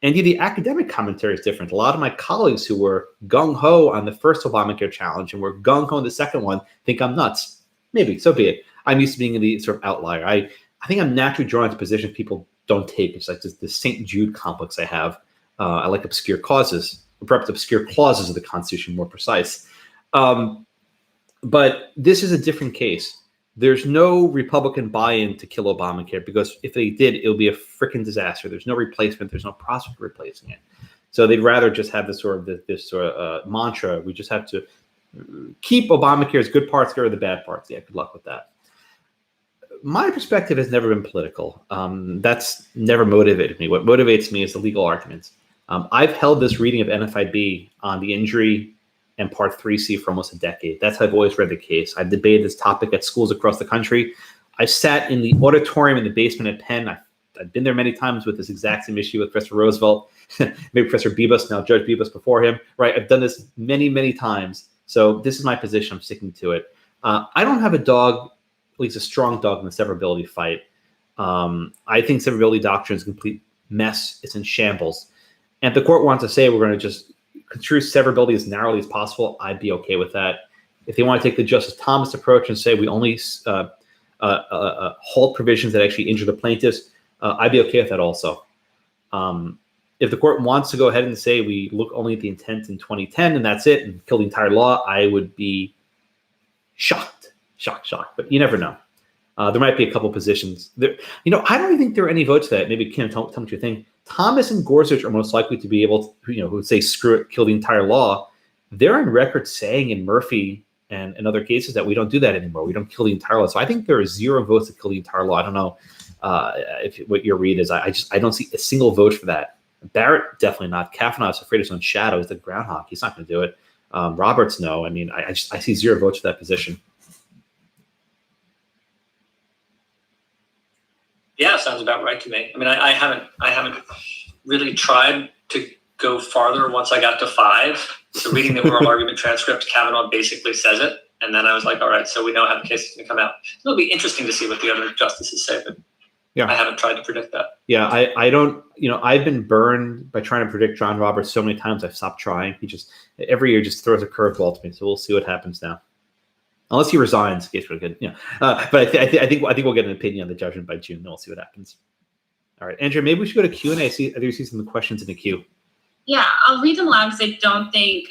And the academic commentary is different. A lot of my colleagues who were gung-ho on the first Obamacare challenge and were gung-ho on the second one think I'm nuts. Maybe, so be it. I'm used to being the sort of outlier. I think I'm naturally drawn to positions people don't take. It's like the St. Jude complex I have. I like obscure causes, or perhaps obscure clauses of the Constitution, more precise. But this is a different case. There's no Republican buy-in to kill Obamacare, because if they did, it would be a freaking disaster. There's no replacement. There's no process for replacing it. So they'd rather just have this sort of mantra. We just have to keep Obamacare's good parts, get rid of the bad parts. Yeah, good luck with that. My perspective has never been political. That's never motivated me. What motivates me is the legal arguments. I've held this reading of NFIB on the injury and Part 3C for almost a decade. That's how I've always read the case. I've debated this topic at schools across the country. I've sat in the auditorium in the basement at Penn. I've been there many times with this exact same issue with Professor Roosevelt, maybe Professor Bibas, now Judge Bibas before him, right? I've done this many, many times. So this is my position. I'm sticking to it. I don't have a dog, at least a strong dog, in the severability fight. I think severability doctrine is a complete mess. It's in shambles. And if the court wants to say we're going to just construe severability as narrowly as possible, I'd be okay with that. If they want to take the Justice Thomas approach and say we only halt provisions that actually injure the plaintiffs, I'd be okay with that also. If the court wants to go ahead and say we look only at the intent in 2010 and that's it and kill the entire law, I would be shocked. But you never know. There might be a couple positions there. I don't even think there are any votes for that. Maybe Kim, tell me what you think. Thomas and Gorsuch are most likely to be able to, who would say screw it, kill the entire law. They're on record saying in Murphy and in other cases that we don't do that anymore. We don't kill the entire law. So I think there are 0 votes to kill the entire law. I don't know what your read is. I don't see a single vote for that. Barrett definitely not. Kavanaugh is afraid of his own shadow. He's the groundhog. He's not going to do it. Roberts, no. I mean, I see 0 votes for that position. Yeah, sounds about right to me. I mean, I haven't really tried to go farther once I got to 5. So reading the oral argument transcript, Kavanaugh basically says it. And then I was like, all right, so we know how the case is going to come out. It'll be interesting to see what the other justices say, but I haven't tried to predict that. Yeah, I don't, I've been burned by trying to predict John Roberts so many times I've stopped trying. He just, every year just throws a curveball to me. So we'll see what happens now. Unless he resigns, in case we're good. But I think we'll get an opinion on the judgment by June. Then we'll see what happens. All right, Andrew, maybe we should go to Q&A. I do see some questions in the queue. Yeah, I'll read them aloud because I don't think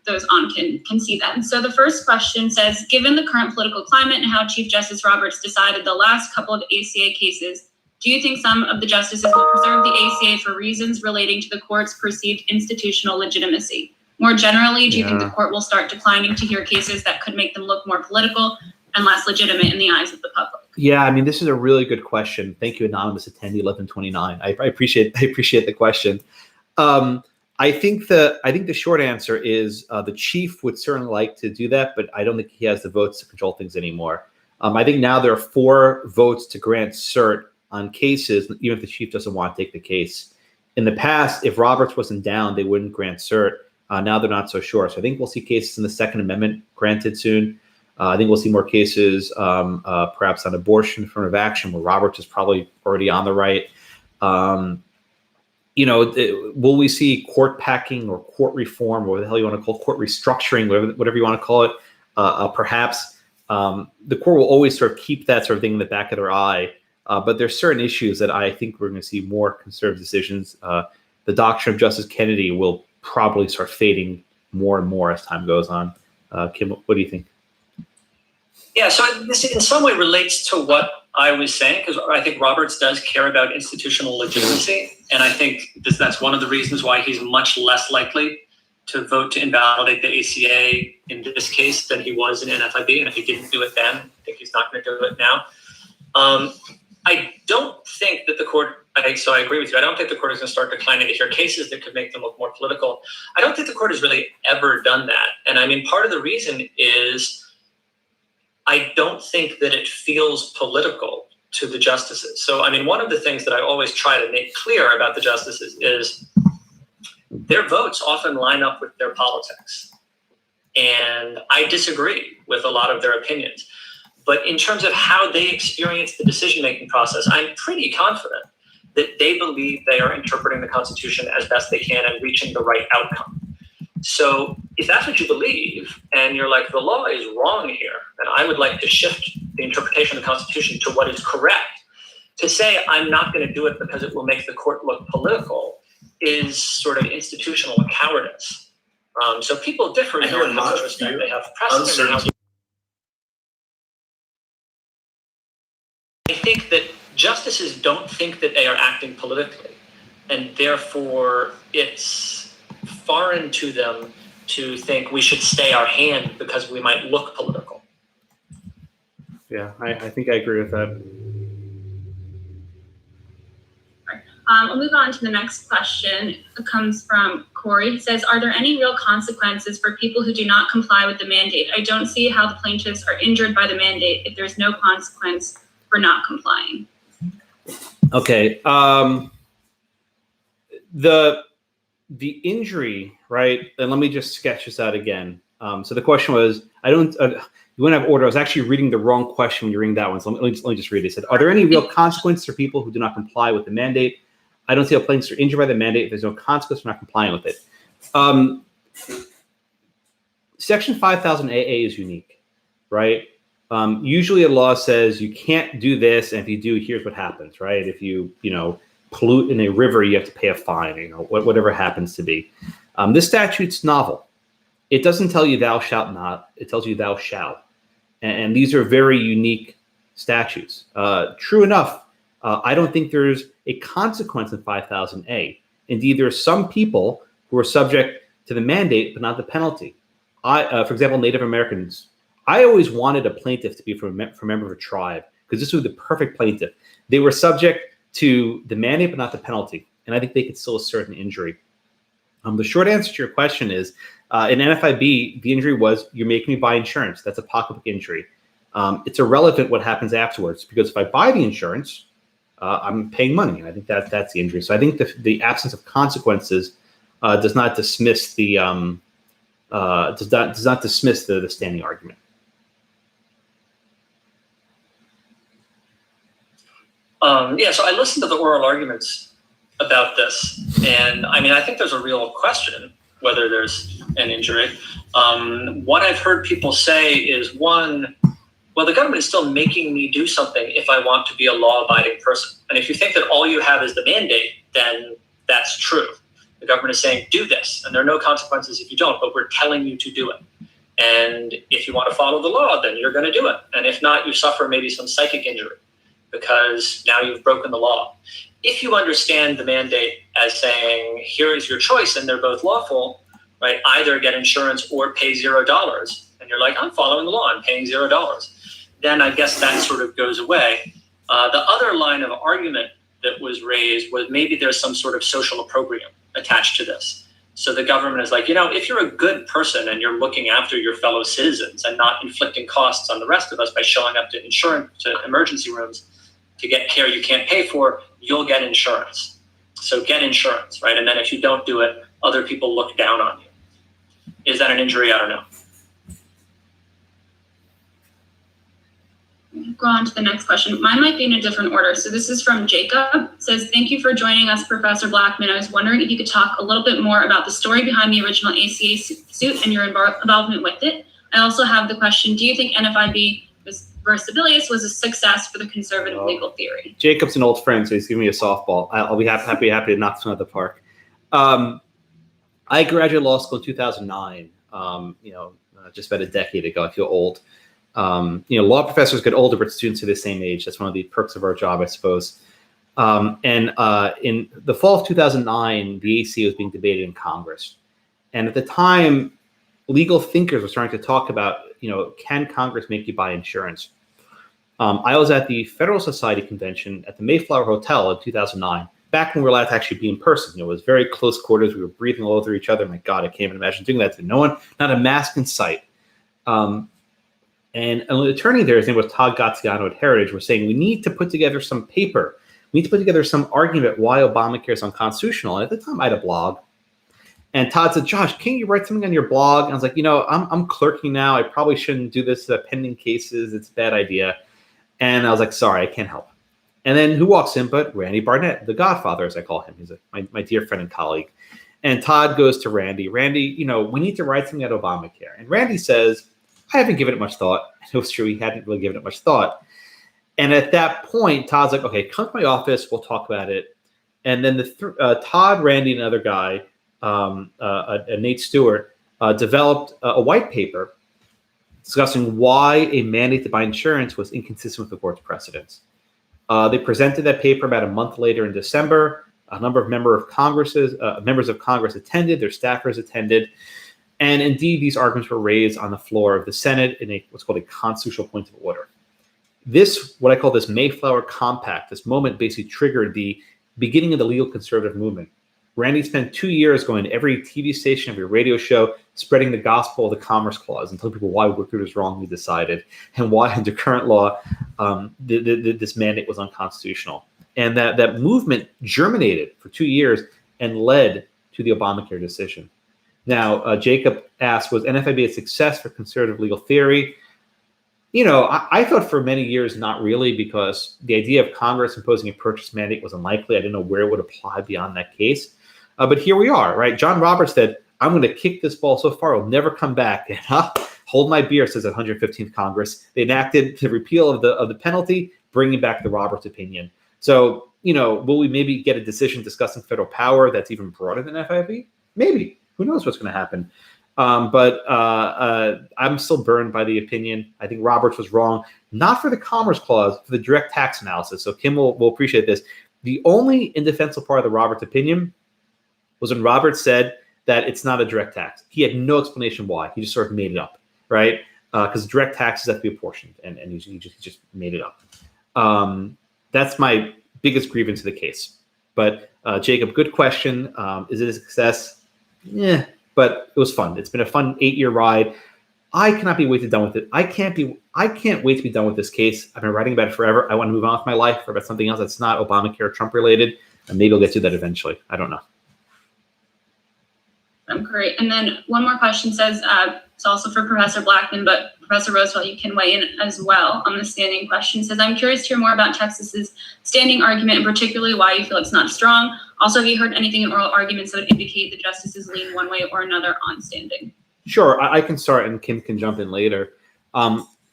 those on can see them. So the first question says, given the current political climate and how Chief Justice Roberts decided the last couple of ACA cases, do you think some of the justices will preserve the ACA for reasons relating to the court's perceived institutional legitimacy? More generally, do you think the court will start declining to hear cases that could make them look more political and less legitimate in the eyes of the public? Yeah, I mean, this is a really good question. Thank you, anonymous attendee 1129. I appreciate the question. I think the short answer is the chief would certainly like to do that, but I don't think he has the votes to control things anymore. I think now there are 4 votes to grant cert on cases, even if the chief doesn't want to take the case. In the past, if Roberts wasn't down, they wouldn't grant cert. Now they're not so sure. So I think we'll see cases in the Second Amendment granted soon. I think we'll see more cases, perhaps on abortion, affirmative action, where Roberts is probably already on the right. Will we see court packing or court reform, or what the hell you want to call it, court restructuring, whatever you want to call it? Perhaps the court will always sort of keep that sort of thing in the back of their eye. But there's certain issues that I think we're going to see more conservative decisions. The doctrine of Justice Kennedy will probably start fading more and more as time goes on. Kim, what do you think? Yeah, so this in some way relates to what I was saying, because I think Roberts does care about institutional legitimacy. And I think that's one of the reasons why he's much less likely to vote to invalidate the ACA in this case than he was in NFIB. And if he didn't do it then, I think he's not going to do it now. I don't think that the court, so I agree with you, I don't think the court is going to start declining to hear cases that could make them look more political. I don't think the court has really ever done that. And I mean, part of the reason is I don't think that it feels political to the justices. So, I mean, one of the things that I always try to make clear about the justices is their votes often line up with their politics. And I disagree with a lot of their opinions. But in terms of how they experience the decision-making process, I'm pretty confident that they believe they are interpreting the Constitution as best they can and reaching the right outcome. So if that's what you believe, and you're like, the law is wrong here, and I would like to shift the interpretation of the Constitution to what is correct, to say I'm not going to do it because it will make the court look political is sort of institutional cowardice. So people differ here in this respect. They have precedent. I think that justices don't think that they are acting politically, and therefore it's foreign to them to think we should stay our hand because we might look political. Yeah, I think I agree with that. We'll move on to the next question. It comes from Corey. He says, are there any real consequences for people who do not comply with the mandate? I don't see how the plaintiffs are injured by the mandate if there's no consequence for not complying. Okay. The injury, right? And let me just sketch this out again. So the question was, you wouldn't have order. I was actually reading the wrong question when you reading that one. So let me just read it. It said, are there any real consequences for people who do not comply with the mandate? I don't see how plaintiffs are injured by the mandate if there's no consequence for not complying with it. Section 5000 AA is unique, right? Usually a law says you can't do this, and if you do, here's what happens, right? If you pollute in a river, you have to pay a fine, whatever happens to be. This statute's novel. It doesn't tell you thou shalt not, it tells you thou shalt. And these are very unique statutes. True enough, I don't think there's a consequence in 5000A. Indeed, there are some people who are subject to the mandate, but not the penalty. For example, Native Americans. I always wanted a plaintiff to be from a member of a tribe, because this was the perfect plaintiff. They were subject to the mandate, but not the penalty. And I think they could still assert an injury. The short answer to your question is, in NFIB, the injury was, you're making me buy insurance. That's a pocketbook injury. It's irrelevant what happens afterwards, because if I buy the insurance, I'm paying money. And I think that's the injury. So I think the absence of consequences does not dismiss the the standing argument. So I listened to the oral arguments about this, and I think there's a real question whether there's an injury. What I've heard people say is, one, well, the government is still making me do something if I want to be a law-abiding person. And if you think that all you have is the mandate, then that's true. The government is saying, do this, and there are no consequences if you don't, but we're telling you to do it. And if you want to follow the law, then you're going to do it. And if not, you suffer maybe some psychic injury, because now you've broken the law. If you understand the mandate as saying, here is your choice, and they're both lawful, right? Either get insurance or pay $0. And you're like, I'm following the law, I'm paying $0. Then I guess that sort of goes away. The other line of argument that was raised was maybe there's some sort of social opprobrium attached to this. So the government is like, if you're a good person and you're looking after your fellow citizens and not inflicting costs on the rest of us by showing up to emergency rooms to get care you can't pay for, you'll get insurance. So get insurance, right? And then if you don't do it, other people look down on you. Is that an injury? I don't know. Go on to the next question. Mine might be in a different order. So this is from Jacob. It says, thank you for joining us, Professor Blackman. I was wondering if you could talk a little bit more about the story behind the original ACA suit and your involvement with it. I also have the question, do you think NFIB versus Sibelius was a success for the conservative legal theory? Jacob's an old friend, so he's giving me a softball. I'll be happy to knock this one out of the park. I graduated law school in 2009, just about a decade ago. I feel old. Law professors get older, but students are the same age. That's one of the perks of our job, I suppose. And in the fall of 2009, the ACA was being debated in Congress. And at the time, legal thinkers were starting to talk about, can Congress make you buy insurance? I was at the Federalist Society convention at the Mayflower Hotel in 2009, back when we were allowed to actually be in person. It was very close quarters. We were breathing all over each other. My God, I can't even imagine doing that to no one, not a mask in sight. And an attorney there, his name was Todd Gaziano at Heritage, was saying, we need to put together some paper. We need to put together some argument why Obamacare is unconstitutional. And at the time, I had a blog. And Todd said, Josh, can't you write something on your blog? And I was like, I'm clerking now. I probably shouldn't do this pending cases. It's a bad idea. And I was like, sorry, I can't help. And then who walks in but Randy Barnett, the Godfather, as I call him. He's my dear friend and colleague. And Todd goes to Randy. Randy, we need to write something at Obamacare. And Randy says, I haven't given it much thought. It was true. He hadn't really given it much thought. And at that point, Todd's like, okay, come to my office. We'll talk about it. And then Todd, Randy, and another guy, Nate Stewart, developed a white paper discussing why a mandate to buy insurance was inconsistent with the court's precedents. They presented that paper about a month later in December. A number of members of Congress attended. Their staffers attended. And indeed, these arguments were raised on the floor of the Senate in what's called a constitutional point of order. What I call this Mayflower Compact, this moment basically triggered the beginning of the legal conservative movement. Randy spent 2 years going to every TV station, every radio show, spreading the gospel of the Commerce Clause and telling people why Wickard was wrongly decided and why under current law this mandate was unconstitutional. And that movement germinated for 2 years and led to the Obamacare decision. Now, Jacob asked, was NFIB a success for conservative legal theory? I thought for many years not really, because the idea of Congress imposing a purchase mandate was unlikely. I didn't know where it would apply beyond that case. But here we are, right? John Roberts said, I'm going to kick this ball so far, it'll never come back. And Hold my beer, says the 115th Congress. They enacted the repeal of the penalty, bringing back the Robertss opinion. So, will we maybe get a decision discussing federal power that's even broader than NFIB? Maybe. Who knows what's going to happen? But I'm still burned by the opinion. I think Robertss was wrong, not for the Commerce Clause, for the direct tax analysis. So Kim will appreciate this. The only indefensible part of the Robertss opinion was when Robertss said that it's not a direct tax. He had no explanation why. He just sort of made it up, right? Because direct taxes have to be apportioned, and he just made it up. That's my biggest grievance to the case. But Jacob, good question. Is it a success? Yeah, but it was fun. It's been a fun 8-year ride. I cannot be wait to done with it. I can't wait to be done with this case. I've been writing about it forever. I want to move on with my life or about something else that's not Obamacare or Trump related, and maybe I'll get to that eventually. I don't know. Great. And then one more question says, it's also for Professor Blackman, but Professor Roosevelt, you can weigh in as well on the standing question. It says, I'm curious to hear more about Texas's standing argument and particularly why you feel it's not strong. Also, have you heard anything in oral arguments that would indicate the justices lean one way or another on standing? Sure, I can start and Kim can jump in later.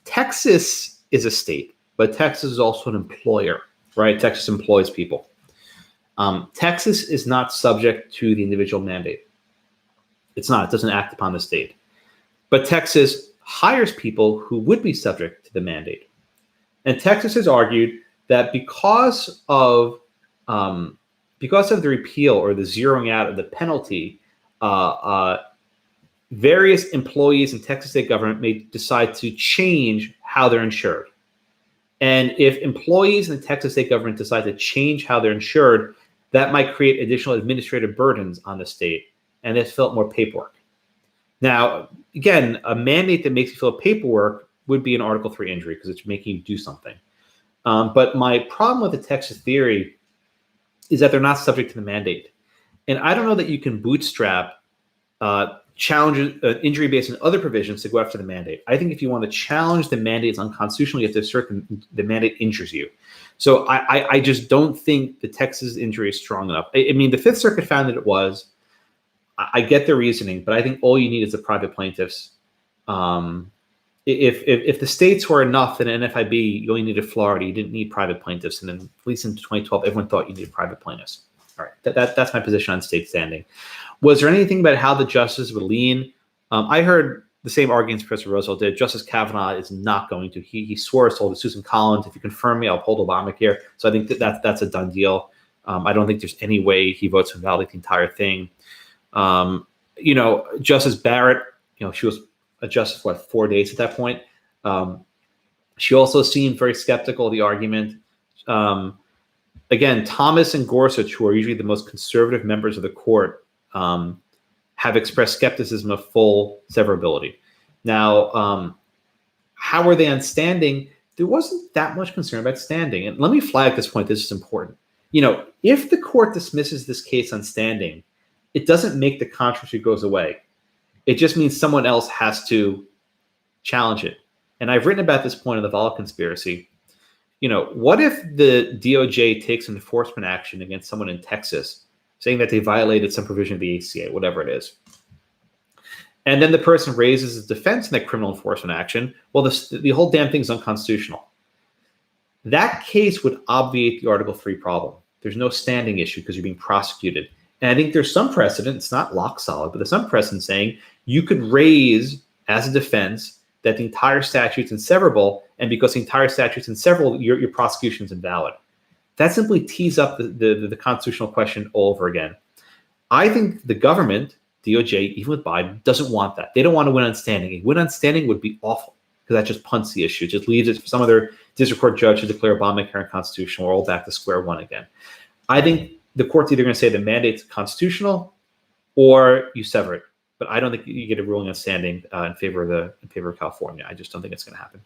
Texas is a state, but Texas is also an employer, right? Texas employs people. Texas is not subject to the individual mandate. It's not. It doesn't act upon the state. But Texas hires people who would be subject to the mandate. And Texas has argued that because of the repeal or the zeroing out of the penalty, various employees in Texas state government may decide to change how they're insured. And if employees in the Texas state government decide to change how they're insured, that might create additional administrative burdens on the state. And it's felt more paperwork. Now, again, a mandate that makes you fill out paperwork would be an Article 3 injury because it's making you do something. But my problem with the Texas theory is that they're not subject to the mandate. And I don't know that you can bootstrap challenges injury based on other provisions to go after the mandate. I think if you want to challenge the mandate is unconstitutional, you have to assert the mandate injures you. So I just don't think the Texas injury is strong enough. I mean, the Fifth Circuit found that it was. I get the reasoning, but I think all you need is the private plaintiffs. If the states were enough, then NFIB, you only needed Florida. You didn't need private plaintiffs. And then at least in 2012, everyone thought you needed private plaintiffs. All right, that's my position on state standing. Was there anything about how the justices would lean? I heard the same arguments Professor Roosevelt did. Justice Kavanaugh is not going to. He swore us all to Susan Collins. If you confirm me, I'll uphold Obamacare. So I think that's a done deal. I don't think there's any way he votes to invalidate the entire thing. Justice Barrett, she was a justice for 4 days at that point. She also seemed very skeptical of the argument. Again, Thomas and Gorsuch, who are usually the most conservative members of the court, have expressed skepticism of full severability. Now, how were they on standing? There wasn't that much concern about standing. And let me flag this point. This is important. If the court dismisses this case on standing, it doesn't make the controversy goes away. It just means someone else has to challenge it. And I've written about this point in the Vol conspiracy. What if the DOJ takes an enforcement action against someone in Texas, saying that they violated some provision of the ACA, whatever it is, and then the person raises a defense in that criminal enforcement action? Well, the whole damn thing is unconstitutional. That case would obviate the Article 3 problem. There's no standing issue because you're being prosecuted. And I think there's some precedent, it's not lock solid, but there's some precedent saying you could raise as a defense that the entire statute's inseverable, and because the entire statute's inseverable, your prosecution's invalid. That simply tees up the constitutional question all over again. I think the government, DOJ, even with Biden, doesn't want that. They don't want to win on standing. A win on standing would be awful because that just punts the issue. It just leaves it for some other district court judge to declare Obamacare unconstitutional. We're all back to square one again. I think the court's either going to say the mandate's constitutional or you sever it. But I don't think you get a ruling on standing in favor of California. I just don't think it's going to happen.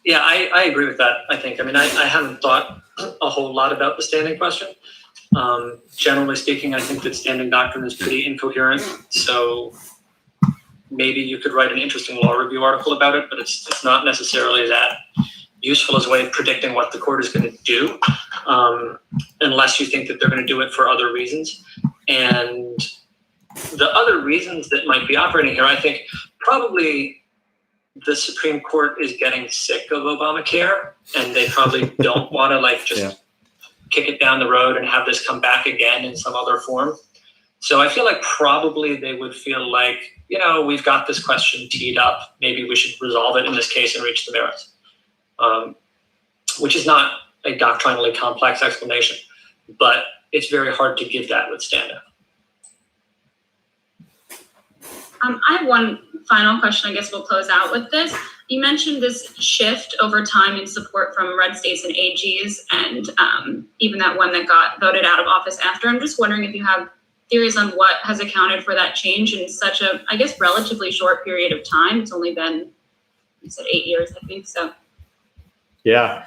Yeah, I agree with that. I think. I haven't thought a whole lot about the standing question. Generally speaking, I think that standing doctrine is pretty incoherent. So maybe you could write an interesting law review article about it, but it's not necessarily that useful as a way of predicting what the court is going to do, unless you think that they're going to do it for other reasons. And the other reasons that might be operating here, I think probably the Supreme Court is getting sick of Obamacare, and they probably don't want to just kick it down the road and have this come back again in some other form. So I feel like probably they would feel like, we've got this question teed up. Maybe we should resolve it in this case and reach the merits, which is not a doctrinally complex explanation, but it's very hard to give that with stand-up. I have one final question. I guess we'll close out with this. You mentioned this shift over time in support from red states and AGs, and even that one that got voted out of office after. I'm just wondering if you have theories on what has accounted for that change in such a, I guess, relatively short period of time. It's only been, you said 8 years, I think so. Yeah.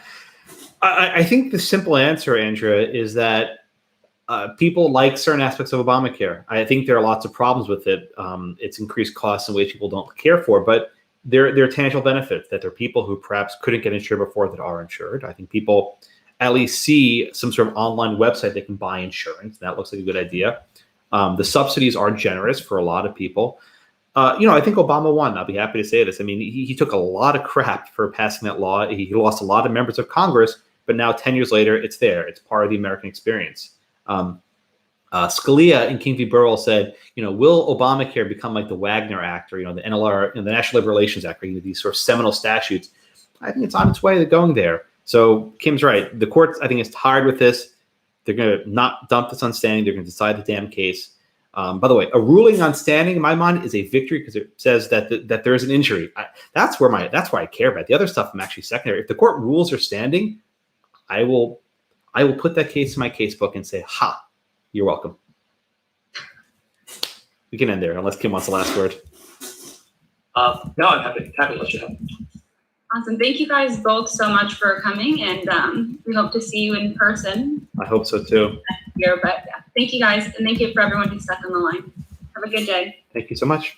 I think the simple answer, Andrea, is that people like certain aspects of Obamacare. I think there are lots of problems with it. It's increased costs in ways people don't care for, but there are tangible benefits that there are people who perhaps couldn't get insured before that are insured. I think people at least see some sort of online website they can buy insurance. That looks like a good idea. The subsidies are generous for a lot of people. I think Obama won. I'll be happy to say this. I mean, he took a lot of crap for passing that law. He lost a lot of members of Congress, but now 10 years later, it's there. It's part of the American experience. Scalia in King v. Burwell said, will Obamacare become like the Wagner Act or, the NLR, the National Labor Relations Act, or these sort of seminal statutes? I think it's on its way to going there. So Kim's right. The court, I think, is tired with this. They're going to not dump this on standing. They're going to decide the damn case. By the way, a ruling on standing, in my mind, is a victory because it says that there is an injury. That's why I care about. The other stuff I'm actually secondary. If the court rules are standing, I will put that case in my casebook and say, ha, you're welcome. We can end there unless Kim wants the last word. No, I'm happy to let you have. Awesome. Thank you guys both so much for coming, and we hope to see you in person. I hope so too. But thank you guys, and thank you for everyone who stuck on the line. Have a good day. Thank you so much.